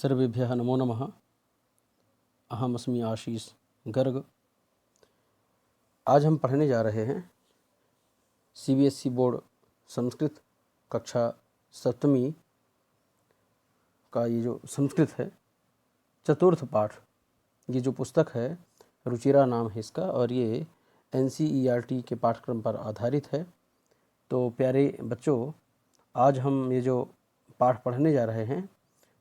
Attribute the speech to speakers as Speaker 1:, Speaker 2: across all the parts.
Speaker 1: सर्वेभ्यः नमो नमः। अहमस्मि आशीष गर्ग। आज हम पढ़ने जा रहे हैं सीबीएसई बोर्ड संस्कृत कक्षा 7वीं का ये जो संस्कृत है चतुर्थ पाठ। ये जो पुस्तक है रुचिरा नाम है इसका और ये एनसीईआरटी के पाठ्यक्रम पर आधारित है। तो प्यारे बच्चों, आज हम ये जो पाठ पढ़ने जा रहे हैं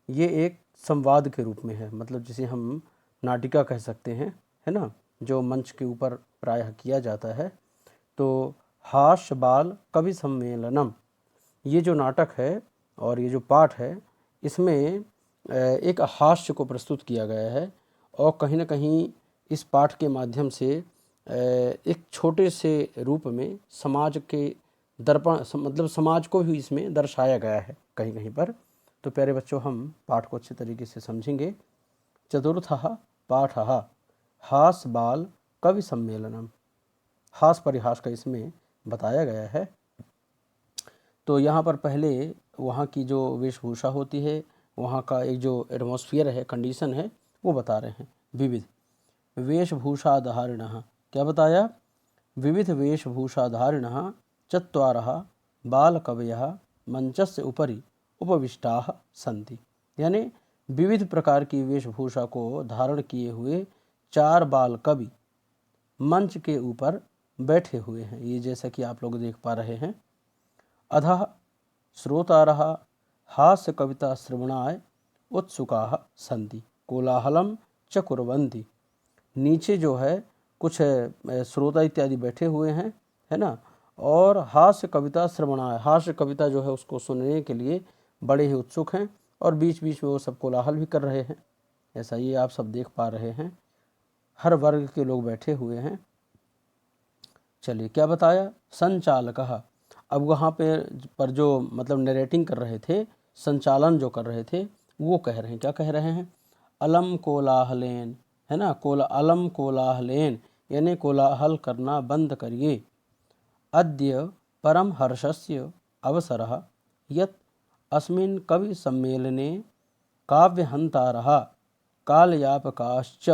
Speaker 1: ये एक संवाद के रूप में है, मतलब जिसे हम नाटिका कह सकते हैं, है ना, जो मंच के ऊपर प्रायः किया जाता है। तो हास्य बाल कवि सम्मेलनम, ये जो नाटक है और ये जो पाठ है इसमें एक हास्य को प्रस्तुत किया गया है और कहीं ना कहीं इस पाठ के माध्यम से एक छोटे से रूप में समाज के दर्पण, मतलब समाज को भी इसमें दर्शाया गया है कहीं कहीं पर। तो प्यारे बच्चों, हम पाठ को अच्छे तरीके से समझेंगे। चतुर्थः पाठः हास बाल कवि सम्मेलनम, हास परिहास का इसमें बताया गया है। तो यहाँ पर पहले वहाँ की जो वेशभूषा होती है, वहाँ का एक जो एटमॉस्फियर है, कंडीशन है, वो बता रहे हैं। विविध वेशभूषाधारिणः, क्या बताया? विविध वेशभूषाधारिणः चत्वारः बालकवयः मंचस्य उपरि उपविष्टाः सन्ति, यानी विविध प्रकार की वेशभूषा को धारण किए हुए 4 बाल कवि मंच के ऊपर बैठे हुए हैं। ये जैसा कि आप लोग देख पा रहे हैं। अधः श्रोतारः हास्य कविता श्रवणाय उत्सुकाः सन्ति कोलाहलम च कुर्वन्ति, नीचे जो है कुछ श्रोता इत्यादि बैठे हुए हैं, है ना, और हास्य कविता श्रवणाय, हास्य कविता जो है उसको सुनने के लिए बड़े ही उत्सुक हैं और बीच बीच में वो सब कोलाहल भी कर रहे हैं। ऐसा ये आप सब देख पा रहे हैं, हर वर्ग के लोग बैठे हुए हैं। चलिए, क्या बताया? संचालकः, अब वहाँ पर जो मतलब नरेटिंग कर रहे थे, संचालन जो कर रहे थे, वो कह रहे हैं, क्या कह रहे हैं? अलम कोलाहलेन, है ना, अलम कोलाहलेन, यानी कोलाहल करना बंद करिए। अद्य परम हर्षस्य अवसरः यत् अस्मिन् कवि सम्मेलने काव्यहन्तारः कालयापकाश्च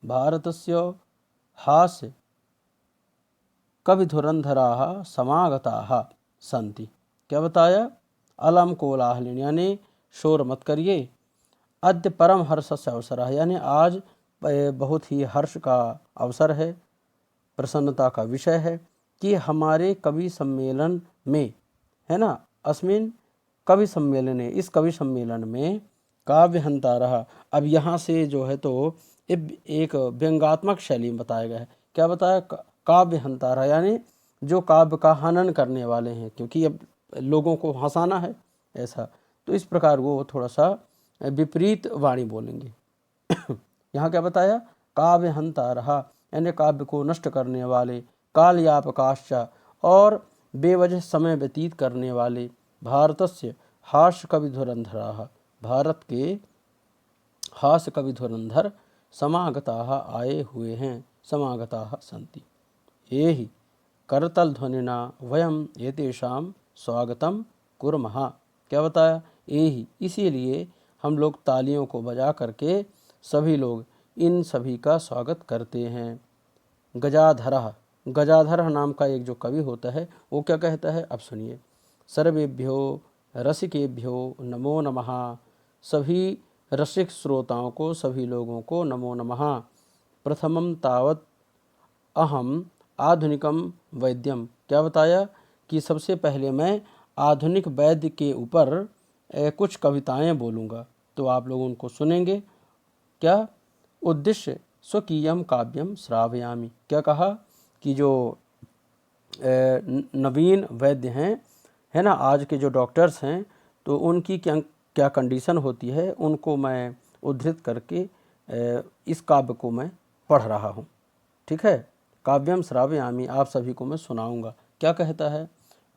Speaker 1: भारतस्य हास्य कविधुरंधराः समागताः सन्ति, क्या बताया? अलम कोलाहलेन, यानी शोर मत करिए। अद्य परम हर्षस्य अवसरः, यानी आज बहुत ही हर्ष का अवसर है, प्रसन्नता का विषय है कि हमारे कवि सम्मेलन में, है ना, अस्मिन कवि सम्मेलन, इस कवि सम्मेलन में काव्यहंतारः, अब यहाँ से जो है तो एक व्यंगात्मक शैली में बताया गया है। क्या बताया? काव्यहंतारः, यानी जो काव्य का हनन करने वाले हैं, क्योंकि अब लोगों को हंसाना है ऐसा, तो इस प्रकार वो थोड़ा सा विपरीत वाणी बोलेंगे। यहाँ क्या बताया? काव्यहंतारः, यानी काव्य को नष्ट करने वाले, कालयापकाश्च, और बेवजह समय व्यतीत करने वाले, भारतस्य हास्य कवि धुरंधराः, भारत के हास्य कवि धुरंधर समागताः आए हुए हैं, समागताः सन्ति। एहि करतल ध्वनिना वयम एतेषां स्वागतम कुर्मः, क्या बताया? एहि, इसीलिए हम लोग तालियों को बजा करके सभी लोग इन सभी का स्वागत करते हैं। गजाधरः, गजाधर नाम का एक जो कवि होता है वो क्या कहता है, अब सुनिए। सर्वेभ्यो रसिकेभ्यो नमो नमः, सभी रसिक श्रोताओं को, सभी लोगों को नमो नमः। प्रथमम तावत अहम आधुनिकम वैद्यम, क्या बताया? कि सबसे पहले मैं आधुनिक वैद्य के ऊपर कुछ कविताएं बोलूँगा, तो आप लोग उनको सुनेंगे। क्या? उद्देश्य स्वकीयम काव्यम श्रावयामि, क्या कहा कि जो नवीन वैद्य हैं, है ना, आज के जो डॉक्टर्स हैं, तो उनकी क्या क्या कंडीशन होती है, उनको मैं उद्धृत करके इस काव्य को मैं पढ़ रहा हूँ। ठीक है, काव्यम श्रावयामि, आप सभी को मैं सुनाऊंगा। क्या कहता है?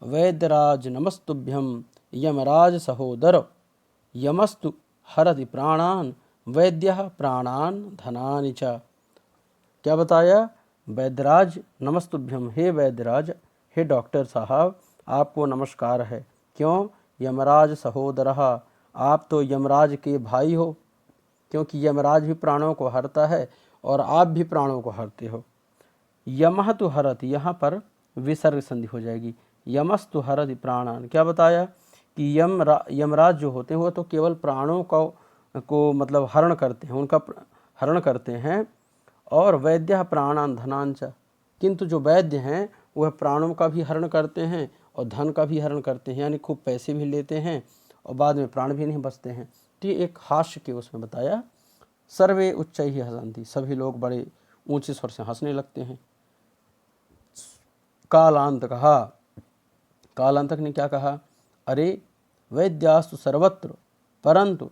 Speaker 1: वैद्यराज नमस्तुभ्यम यमराज सहोदर, यमस्तु हरति प्राणान वैद्यः प्राणान धनानि च, क्या बताया? वैद्यराज नमस्तुभ्यम, हे वैद्यराज, हे डॉक्टर साहब, आपको नमस्कार है। क्यों? यमराज सहोदरः, आप तो यमराज के भाई हो, क्योंकि यमराज भी प्राणों को हरता है और आप भी प्राणों को हरते हो। यमः तु हरति, यहाँ पर विसर्ग संधि हो जाएगी। यमस्तु हरति प्राणान, क्या बताया कि यमराज जो होते हैं वो तो केवल प्राणों को मतलब हरण करते हैं, उनका हरण करते हैं। और वैद्य प्राणान धनांच, किंतु जो वैद्य हैं वह प्राणों का भी हरण करते हैं और धन का भी हरण करते हैं, यानी खूब पैसे भी लेते हैं और बाद में प्राण भी नहीं बचते हैं। तो ये एक हास्य के उसमें बताया। सर्वे उच्चैः हसन्ति, सभी लोग बड़े ऊंचे स्वर से हंसने लगते हैं। कालांत कहा, कालांतक ने क्या कहा, अरे वैद्यास्तु सर्वत्र परंतु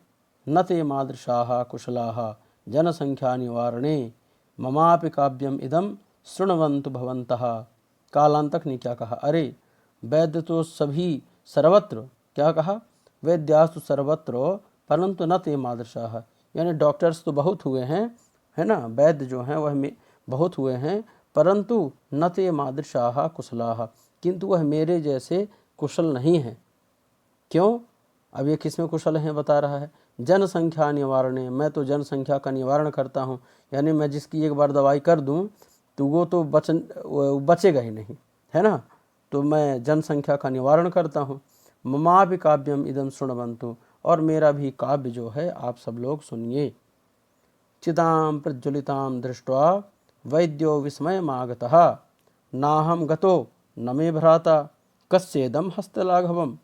Speaker 1: न ते मादृशाः कुशलाः जनसंख्या निवारणे ममापि काव्यम इदम शृण्वन्तु भवन्तः। कालांतक ने क्या कहा, अरे वैद्य तो सभी सर्वत्र, क्या कहा, वैद्यास्तु सर्वत्र परंतु न ते मादृशाः, यानी डॉक्टर्स तो बहुत हुए हैं, है ना, वैद्य जो हैं वह बहुत हुए हैं, परंतु न ते मादृशाः कुशलाः, किंतु वह मेरे जैसे कुशल नहीं हैं। क्यों? अब ये किस में कुशल हैं बता रहा है, जनसंख्या निवारणे, मैं तो जनसंख्या का निवारण करता हूँ, यानी मैं जिसकी एक बार दवाई कर दूँ तो वो तो बचेगा ही नहीं, है ना, तो मैं जनसंख्या का निवारण करता हूँ। ममापि काव्यम इदम शृण्वन्तु, और मेरा भी काव्य जो है आप सब लोग सुनिए। चितां प्रज्वलितां दृष्ट्वा वैद्यो विस्मयमागतः नाहं गतो न मे भ्राता कस्येदं हस्तलाघवम्।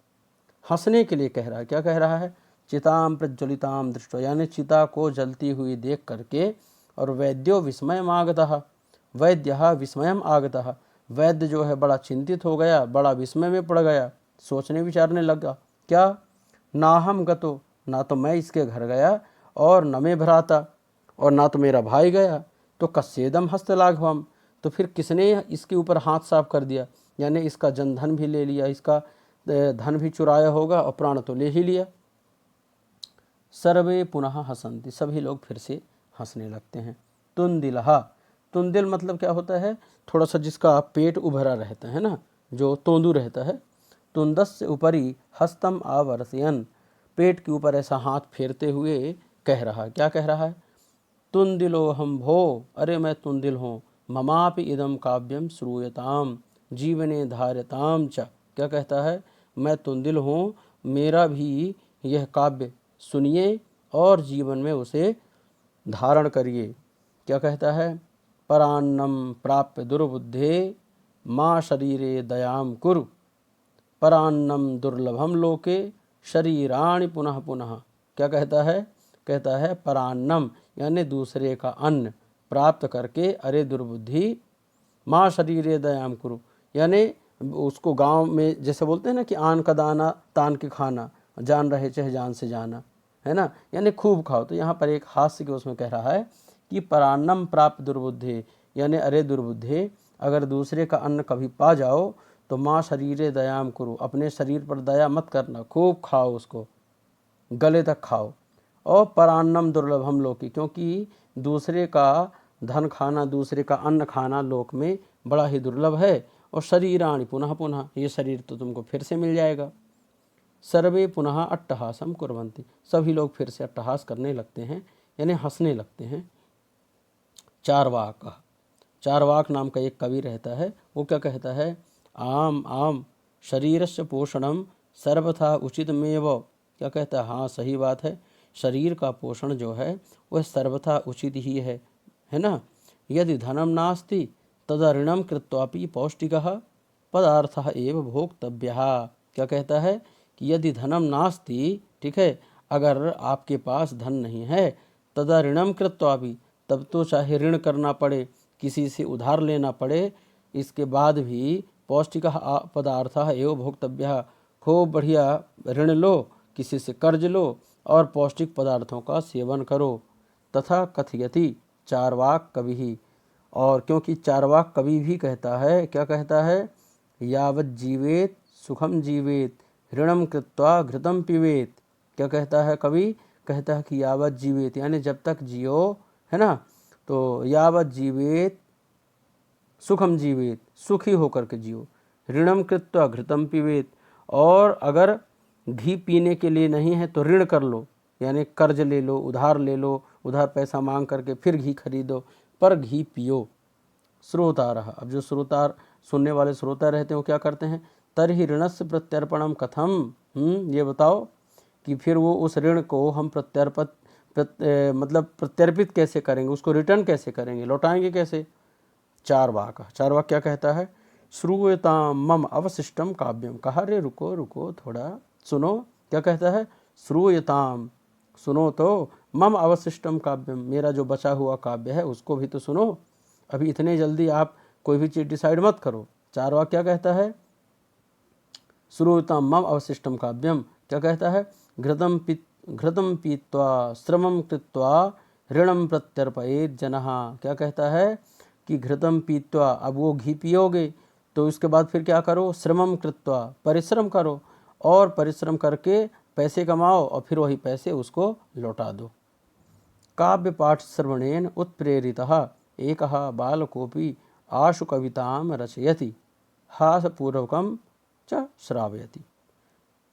Speaker 1: हंसने के लिए कह रहा है, क्या कह रहा है, चितां प्रज्वलितां दृष्ट्वा, यानी चिता को जलती हुई देख करके, और वैद्यो विस्मयम् आगतः, वैद्यः विस्मयम् आगतः, वैद्य जो है बड़ा चिंतित हो गया, बड़ा विस्मय में पड़ गया, सोचने विचारने लगा। क्या? नाहम गतो, ना तो मैं इसके घर गया, और न मे भ्राता, और ना तो मेरा भाई गया, तो कस्येदम हस्तलाघवम, तो फिर किसने इसके ऊपर हाथ साफ कर दिया, यानी इसका जनधन भी ले लिया, इसका धन भी चुराया होगा और प्राण तो ले ही लिया। सर्वे पुनः हसन्ति, सभी लोग फिर से हंसने लगते हैं। तुंदिलहा, तुंदिल मतलब क्या होता है, थोड़ा सा जिसका पेट उभरा रहता है ना, जो तोंदू रहता है। तुंदस्य उपरि हस्तम आवर्तयन, पेट के ऊपर ऐसा हाथ फेरते हुए कह रहा, क्या कह रहा है, तुंदिलो हम भो, अरे मैं तुंदिल हूँ, ममापि इदम काव्यम श्रूयताम जीवने धार्यताम च, क्या कहता है, मैं तुंदिल हूँ, मेरा भी यह काव्य सुनिए और जीवन में उसे धारण करिए। क्या कहता है, परान्नम प्राप्य दुर्बुद्धे माँ शरीरे दयाम कुरु, परान्नम दुर्लभम लोके शरीराणि पुनः पुनः। क्या कहता है, कहता है परान्नम, यानी दूसरे का अन्न प्राप्त करके, अरे दुर्बुद्धि, माँ शरीरे दयाम कुरु, यानी उसको गांव में जैसे बोलते हैं ना कि आन का दाना तान के खाना, जान रहे चाहे जान से जाना, है ना, यानी खूब खाओ। तो यहाँ पर एक हास्य के उसमें कह रहा है कि परान्नम प्राप्त दुर्बुद्धे, यानी अरे दुर्बुद्धे, अगर दूसरे का अन्न कभी पा जाओ तो माँ शरीरे दयाम करो, अपने शरीर पर दया मत करना, खूब खाओ उसको, गले तक खाओ। और परान्नम दुर्लभम लोकी, क्योंकि दूसरे का धन खाना, दूसरे का अन्न खाना लोक में बड़ा ही दुर्लभ है। और शरीराणि पुनः पुनः, ये शरीर तो तुमको फिर से मिल जाएगा। सर्वे पुनः अट्टहासम कुर्वन्ति, सभी लोग फिर से अट्टहास करने लगते हैं, यानी हंसने लगते हैं। चारवाक, चारवाक नाम का एक कवि रहता है, वो क्या कहता है, आम आम शरीरस्य पोषणम सर्वथा उचितमेव, क्या कहता है, हाँ सही बात है, शरीर का पोषण जो है वह सर्वथा उचित ही है ना। यदि धनम नास्ति तदा ऋणम कृत्वापि पौष्टिकः पदार्थः एव भोक्तव्यः। क्या कहता है कि यदि धनम नास्ति, ठीक है, अगर आपके पास धन नहीं है, तदा ऋणम कृत्वापि, तब तो चाहे ऋण करना पड़े, किसी से उधार लेना पड़े, इसके बाद भी पौष्टिकः पदार्थः एव भोक्तव्यः, खूब बढ़िया ऋण लो, किसी से कर्ज लो और पौष्टिक पदार्थों का सेवन करो। तथा कथयति चारवाक कवि ही, और क्योंकि चारवाक कवि भी कहता है, क्या कहता है, यावत जीवेत सुखम जीवेत ऋणम कृत्वा घृतम पिबेत। क्या कहता है कवि, कहता है कि यावत जीवेत, यानी जब तक जियो, है ना, तो यावत जीवेत सुखम जीवेत, सुखी होकर के जियो, ऋणम कृत्वा घृतम पिबेत, और अगर घी पीने के लिए नहीं है तो ऋण कर लो, यानी कर्ज ले लो, उधार ले लो, उधार पैसा मांग करके फिर घी खरीदो, पर घी पियो। श्रोतारः, अब जो श्रोता सुनने वाले श्रोता रहते हैं वो क्या करते हैं, तर्हि ऋणस्य प्रत्यर्पणम कथम, ये बताओ कि फिर वो उस ऋण को हम मतलब प्रत्यर्पित कैसे करेंगे, उसको रिटर्न कैसे करेंगे, लौटाएंगे कैसे। चार्वाक क्या कहता है, श्रूयताम मम अवशिष्टम काव्यम, कहा रे रुको रुको थोड़ा सुनो, क्या कहता है, श्रूयताम, सुनो तो, मम अवशिष्टम काव्यम, मेरा जो बचा हुआ काव्य है उसको भी तो सुनो, अभी इतने जल्दी आप कोई भी चीज़ डिसाइड मत करो। चार्वाक क्या कहता है, श्रूयताम मम अवशिष्टम काव्यम, क्या कहता है, घृतम पीत्वा श्रमम कृत्वा ऋणम प्रत्यर्पयेत जनः, क्या कहता है कि घृतम पीत्वा, अब वो घी पियोगे तो उसके बाद फिर क्या करो, श्रमम कृत्वा, परिश्रम करो, और परिश्रम करके पैसे कमाओ और फिर वही पैसे उसको लौटा दो। काव्य पाठ श्रवणेन उत्प्रेरितः एकः बालकोऽपि आशु कवितां रचयति हासपूर्वकं च श्रावयति।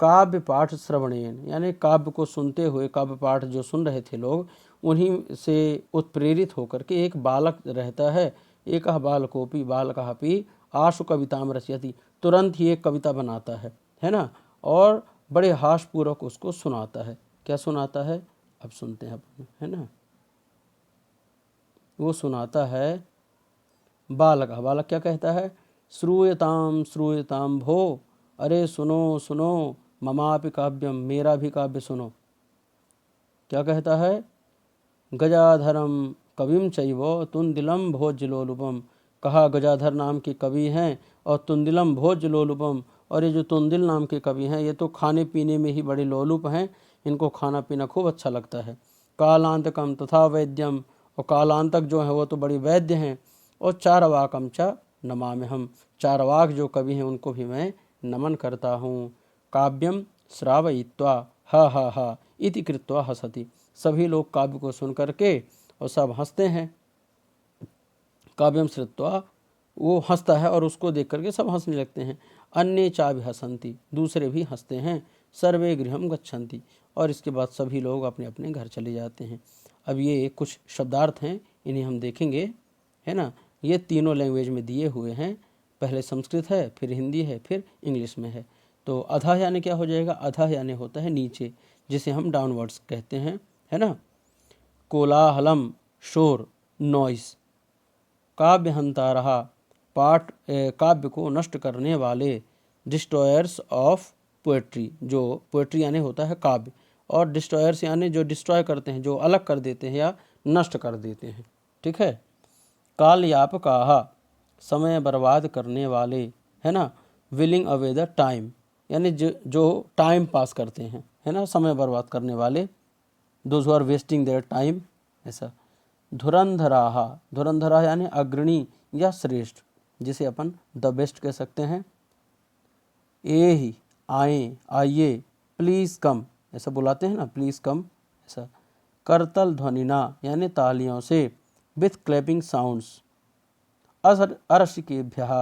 Speaker 1: काव्य पाठ श्रवणेन, यानी काव्य को सुनते हुए, काव्य पाठ जो सुन रहे थे लोग, उन्हीं से उत्प्रेरित होकर के एक बालक रहता है, एक बालकोपि बालकः आशु कविताम रचयति, तुरंत ही एक कविता बनाता है ना, और बड़े हासपूर्वक उसको सुनाता है। क्या सुनाता है, अब सुनते हैं अपन, है ना। वो सुनाता है, बालक क्या कहता है, श्रूयताम भो, अरे सुनो सुनो, ममापि काव्यम, मेरा भी काव्य सुनो। क्या कहता है, गजाधरम कविम चैव तुंदिलम भोज्यलोलुपम, कहा गजाधर नाम के कवि हैं और तुंदिलम भोज्यलोलुपम, और ये जो तुंदिल नाम के कवि हैं ये तो खाने पीने में ही बड़े लोलुप हैं, इनको खाना पीना खूब अच्छा लगता है। कालांतकम तथा वैद्यम, और कालांतक जो है वो तो बड़ी वैद्य हैं। और चारवाकम च नमाम्यहम्, चारवाक जो कवि हैं उनको भी मैं नमन करता हूँ। काव्यम श्रावयित्वा हा हा हा इति कृत्वा हसति, सभी लोग काव्य को सुन करके और सब हंसते हैं। काव्यम श्रुत्वा, वो हंसता है और उसको देख करके सब हंसने लगते हैं। अन्ये चाभि हसन्ति, दूसरे भी हंसते हैं। सर्वे गृहम गच्छन्ति, और इसके बाद सभी लोग अपने अपने घर चले जाते हैं। अब ये कुछ शब्दार्थ हैं, इन्हें हम देखेंगे, है ना। ये तीनों लैंग्वेज में दिए हुए हैं, पहले संस्कृत है, फिर हिंदी है, फिर इंग्लिश में है। तो अधः यानी क्या हो जाएगा, अधः यानी होता है नीचे, जिसे हम डाउनवर्ड्स कहते हैं, है ना। कोलाहलम, शोर, नॉइस। काव्य हंतारहा, पाठ काव्य को नष्ट करने वाले। डिस्ट्रॉयर्स ऑफ पोएट्री, जो पोएट्री यानी होता है काव्य, और डिस्ट्रॉयर्स यानी जो डिस्ट्रॉय करते हैं, जो अलग कर देते हैं या नष्ट कर देते हैं, ठीक है। कालयापकाः, समय बर्बाद करने वाले, है ना। विलिंग अवे द टाइम, यानी जो टाइम पास करते हैं, है ना, समय बर्बाद करने वाले, those who are wasting their time, ऐसा। धुरंधराः, धुरंधरा यानी अग्रणी या श्रेष्ठ, जिसे अपन द बेस्ट कह सकते हैं। ए ही, आए, आइए, प्लीज़ कम, ऐसा बुलाते हैं ना, प्लीज़ कम, ऐसा। करतल ध्वनिना, यानी तालियों से। With clapping sounds. अरसिकेभ्यः,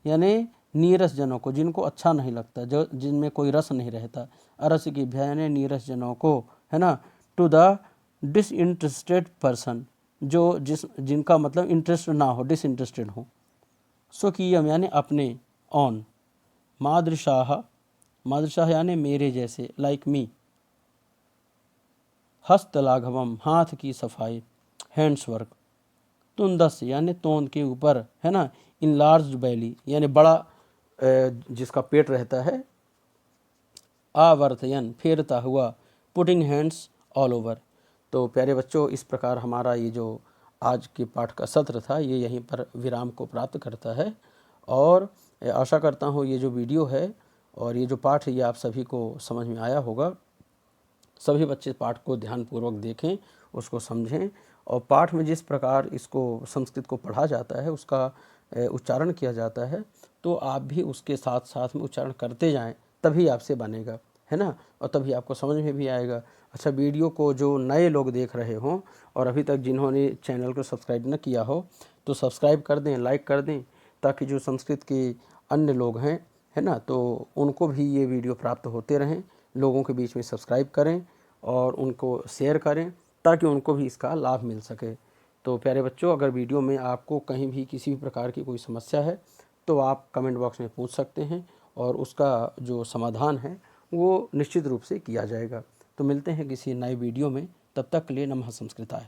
Speaker 1: यानी नीरस जनों को, जिनको अच्छा नहीं लगता, जो जिनमें कोई रस नहीं रहता। अरसिकेभ्यः यानी नीरस जनों को, है ना। टू द डिसइंटरेस्टेड पर्सन, जो जिनका मतलब इंटरेस्ट ना हो, डिसइंटरेस्टेड हो। स्वकीयम यानी अपने, ऑन। मादृशाः, मादृशाः यानी मेरे जैसे, लाइक मी। हस्तलाघवम, हाथ की सफाई, हैंड्स वर्क। तुंदस यानी तोंद के ऊपर, है ना। इनलार्ज्ड बैली यानी बड़ा जिसका पेट रहता है। आवर्तयन, फेरता हुआ। Putting hands all over. तो प्यारे बच्चों, इस प्रकार हमारा ये जो आज के पाठ का सत्र था ये यहीं पर विराम को प्राप्त करता है। और आशा करता हूँ ये जो वीडियो है और ये जो पाठ है ये आप सभी को समझ में आया होगा। सभी बच्चे पाठ को ध्यानपूर्वक देखें, उसको समझें, और पाठ में जिस प्रकार इसको संस्कृत को पढ़ा जाता है, उसका उच्चारण किया जाता है, तो आप भी उसके साथ साथ में उच्चारण करते जाएं, तभी आपसे बनेगा, है ना, और तभी आपको समझ में भी आएगा। अच्छा, वीडियो को जो नए लोग देख रहे हों और अभी तक जिन्होंने चैनल को सब्सक्राइब न किया हो तो सब्सक्राइब कर दें, लाइक कर दें, ताकि जो संस्कृत के अन्य लोग हैं, है ना, तो उनको भी ये वीडियो प्राप्त होते रहें। लोगों के बीच में सब्सक्राइब करें और उनको शेयर करें ताकि उनको भी इसका लाभ मिल सके। तो प्यारे बच्चों, अगर वीडियो में आपको कहीं भी किसी भी प्रकार की कोई समस्या है तो आप कमेंट बॉक्स में पूछ सकते हैं और उसका जो समाधान है वो निश्चित रूप से किया जाएगा। तो मिलते हैं किसी नए वीडियो में, तब तक के लिए नमः संस्कृताय।